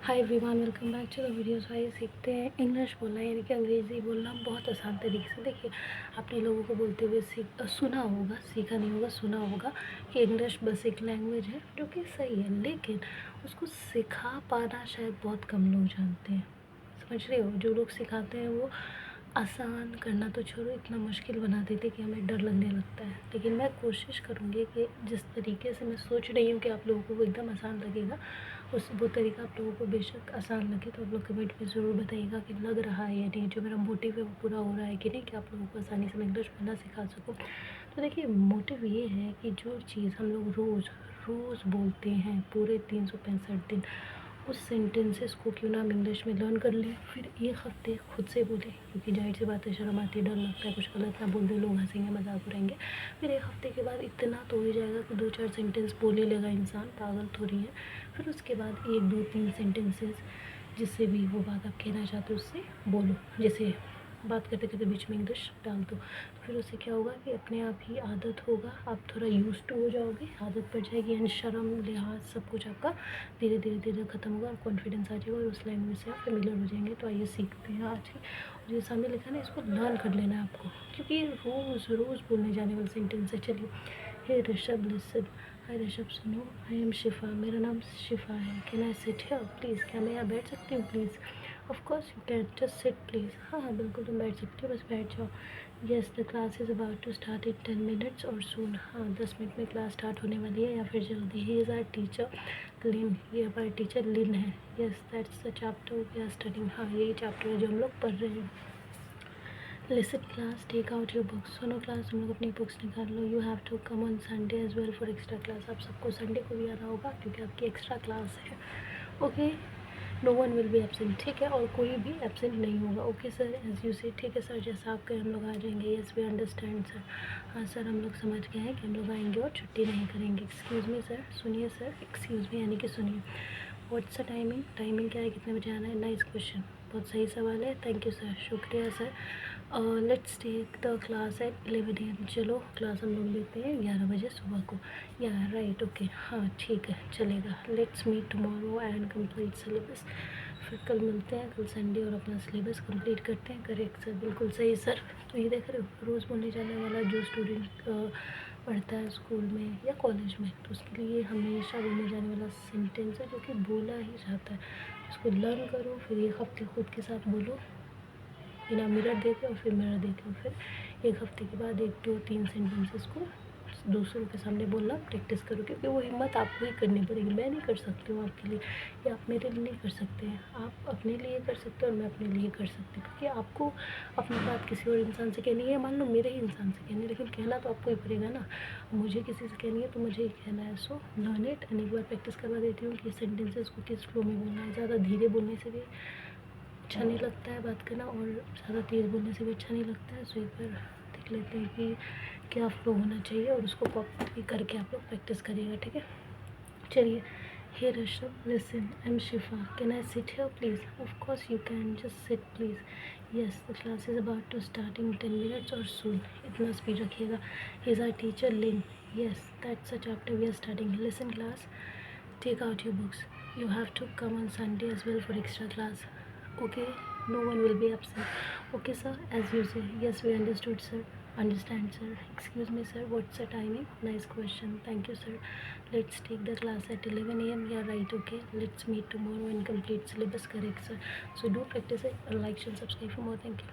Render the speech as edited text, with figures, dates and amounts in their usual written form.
Hi everyone, welcome back to the videos. आइए सीखते हैं इंग्लिश बोलना, यानी कि अंग्रेज़ी बोलना बहुत आसान तरीके से। देखिए, आपने लोगों को बोलते हुए सुना होगा, सीखा नहीं होगा, सुना होगा कि इंग्लिश बस एक लैंग्वेज है, जो कि सही है, लेकिन उसको सिखा पाना शायद बहुत कम लोग जानते हैं। समझ रहे हो? जो लोग सिखाते हैं वो आसान करना तो छोड़ो, इतना मुश्किल बना देते कि हमें डर लगने लगता है। लेकिन मैं कोशिश करूँगी कि जिस तरीके से मैं सोच रही हूँ कि आप लोगों को वो एकदम आसान लगेगा, वो तरीका आप लोगों को बेशक आसान लगे तो आप लोग कमेंट में ज़रूर बताइएगा कि लग रहा है या नहीं, जो मेरा मोटिव है वो पूरा हो रहा है कि नहीं, कि आप लोगों को आसानी से मैं इंग्लिश बोलना सिखा सकूँ। तो देखिए, मोटिव ये है कि जो चीज़ हम लोग रोज़ रोज़ बोलते हैं पूरे 365 दिन, उस सेंटेंसेस को क्यों ना हम इंग्लिश में लर्न कर लें, फिर एक हफ्ते खुद से बोलें, क्योंकि जाहिर सी बात है, शर्म आती है, डर लगता है, कुछ गलत ना बोल दें, लोग हंसेंगे, मजाक उड़ाएंगे। फिर एक हफ्ते के बाद इतना तो हो ही जाएगा कि 2-4 सेंटेंस बोल ही लेगा इंसान, पागल थोड़ी है। फिर उसके बाद 1-2-3 सेंटेंसेस जिससे भी वो बात आप कहना चाहते हो उससे बोलो। जैसे बात करते करते बीच में इंग्लिश डाल दो, तो फिर उससे क्या होगा कि अपने आप ही आदत होगा, आप थोड़ा यूज टू हो जाओगे, आदत पड़ जाएगी, यानी शर्म लिहाज सब कुछ आपका धीरे धीरे धीरे ख़त्म होगा और कॉन्फिडेंस आ जाएगा और उस लैंग्वेज से आप फेमिलियर हो जाएंगे। तो आइए सीखते हैं आज ही। और ये सामने लिखा है ना, इसको लर्न कर लेना है आपको, क्योंकि ये रोज़ रोज़ बोलने जाने वाले सेंटेंस है। चलिए, हे ऋषभ लिसन। हाय ऋषभ, सुनो, आई एम शिफा, मेरा नाम शिफा है। Can I sit here please? क्या मैं यहाँ बैठ सकती हूँ please? Of course you can, just sit please. हाँ हाँ, बिल्कुल तुम बैठ सकती हो, बस बैठ जाओ। Yes, the class is about to start in 10 minutes or soon. हाँ, 10 मिनट में क्लास स्टार्ट होने वाली है, या फिर जल्दी। He is our teacher Lin, ये हमारे टीचर लिन है। Yes, that's the chapter we are studying. हाँ, यही चैप्टर है जो हम लोग पढ़ रहे हैं। Listen class, take out your books. सुनो क्लास, तुम लोग अपनी बुक्स निकाल लो। You have to come on Sunday as well for extra class. आप सबको संडे को भी आना होगा, क्योंकि आपकी एक्स्ट्रा क्लास है। Okay, no one will be absent, ठीक है, और कोई भी एबसेंट नहीं होगा। ओके सर, एज यू से, ठीक है सर, जैसा आप कहें हम लोग आ जाएंगे। Yes we understand sir. हाँ सर, हम लोग समझ गए हैं कि हम लोग आएंगे और छुट्टी नहीं करेंगे। एक्सक्यूज़ मी सर, सुनिए सर, एक्सक्यूज़ मी यानी कि सुनिए। What's the timing? टाइमिंग क्या है, कितने बजे आना है? नाइस क्वेश्चन, बहुत सही सवाल है, थैंक यू सर, शुक्रिया sir. Let's take the class at 11 AM। चलो क्लास हम लोग लेते हैं 11 बजे सुबह को। या राइट, ओके, हाँ ठीक है, चलेगा। Let's meet tomorrow and complete syllabus. फिर कल मिलते हैं, कल संडे, और अपना सिलेबस कंप्लीट करते हैं। करेक्ट सर, बिल्कुल सही सर। तो ये देख रहे हो, रोज़ बोलने जाने वाला जो स्टूडेंट पढ़ता है स्कूल में या कॉलेज में, तो उसके लिए हमेशा बोलने जाने वाला सेंटेंस है, जो कि बोला ही जाता है। उसको लर्न करो, फिर एक हफ्ते खुद के साथ बोलो, बिना मिरर देखे, और फिर मिरर देखे, और फिर एक हफ्ते के बाद 1-2-3 सेंटेंसेस को दूसरों के सामने बोलना प्रैक्टिस करो, क्योंकि वो हिम्मत आपको ही करनी पड़ेगी। मैं नहीं कर सकती हूँ आपके लिए, या आप मेरे लिए नहीं कर सकते हैं। आप अपने लिए कर सकते हो और मैं अपने लिए कर सकती हूँ, क्योंकि आपको अपनी बात किसी और इंसान से कहनी है, मान लो मेरे ही इंसान से कहनी है, लेकिन कहना तो आपको ही पड़ेगा ना। मुझे किसी से कहनी है तो मुझे ही कहना है। सो लर्न इट, एंड एक बार प्रैक्टिस करवा देती हूँ कि सेंटेंसेस को किस फ्लो में बोलना है। ज़्यादा धीरे बोलने से भी अच्छा नहीं लगता है बात करना, और ज़्यादा तेज़ बोलने से भी अच्छा नहीं लगता है। सो एक बार देख लेते हैं कि क्या फ्लो होना चाहिए, और उसको कॉपी करके आप लोग प्रैक्टिस करिएगा, ठीक है। चलिए, hey Rishabh listen, I am Shifa, can I sit here please? Of course you can, just sit please. Yes, the class is about to start in 10 minutes or soon. इतना स्पीड रखिएगा। He is our teacher Lin. Yes, that's a chapter we are starting. Listen class, take out your books. You have to come on Sunday as well for extra class. Okay, no one will be absent. Okay sir, as you say. Yes, we understood sir. Understand sir. Excuse me sir, what's the timing? Nice question, thank you sir. Let's take the class at 11 AM. Yeah right, okay, let's meet tomorrow and complete syllabus. Correct sir. So do practice it, like, share, subscribe for more. Thank you.